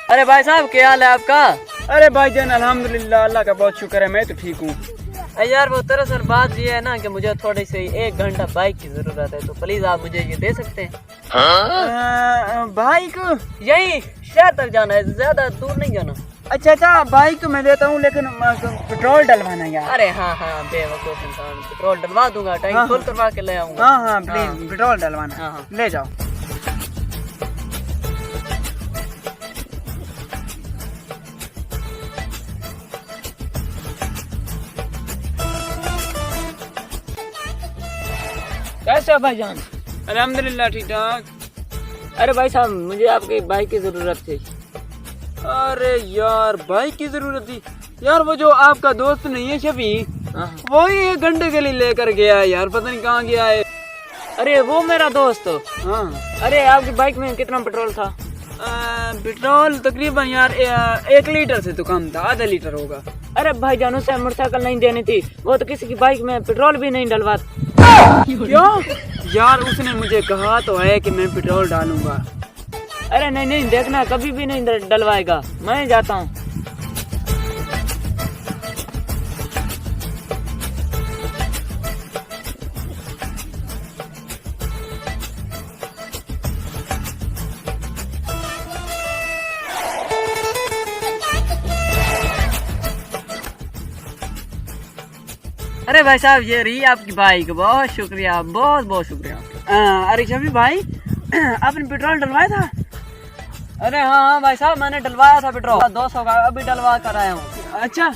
अरे भाई साहब क्या हाल है आपका? अरे भाईजान अल्हम्दुलिल्लाह, अल्लाह का बहुत शुक्र है, मैं तो ठीक हूँ। यार वो दरअसल बात ये है ना कि मुझे थोड़ी सी 1 घंटा बाइक की जरूरत है, तो प्लीज आप मुझे ये दे सकते हैं? बाइक? यही शहर तक जाना है, ज्यादा दूर नहीं जाना। अच्छा, बाइक तो मैं देता हूँ, लेकिन पेट्रोल डलवाना यार। अरे हाँ बेवकूफ इंसान, पेट्रोल डलवा दूंगा, टैंक फुल करवा के ले आऊंगा। हाँ प्लीज पेट्रोल डलवाना। हाँ। ले जाओ। कैसे हो भाईजान? अल्हम्दुलिल्लाह ठीक ठाक। अरे भाई साहब मुझे आपकी बाइक की जरूरत थी। अरे यार बाइक की जरूरत थी यार, वो जो आपका दोस्त नहीं है शफी, वो ही 1 घंटे के लिए लेकर गया है यार, पता नहीं कहाँ गया है। अरे वो मेरा दोस्त? हाँ। अरे आपकी बाइक में कितना पेट्रोल था? पेट्रोल तकरीबन यार 1 लीटर से तो कम था, आधा लीटर होगा। अरे भाईजान उसे मोटरसाइकिल नहीं देनी थी, वो तो किसी की बाइक में पेट्रोल भी नहीं डलवा। क्यों यार? उसने मुझे कहा तो है कि मैं पेट्रोल डालूंगा। अरे नहीं देखना, कभी भी नहीं डलवाएगा, मैं जाता हूँ। अरे भाई साहब ये रही आपकी बाइक, बहुत शुक्रिया, बहुत शुक्रिया। अरे शफी भाई आपने पेट्रोल डलवाया था? अरे हाँ भाई साहब मैंने डलवाया था पेट्रोल, 200 का अभी डलवा कर आया हूँ। अच्छा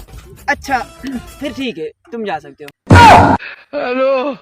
फिर ठीक है, तुम जा सकते हो। हेलो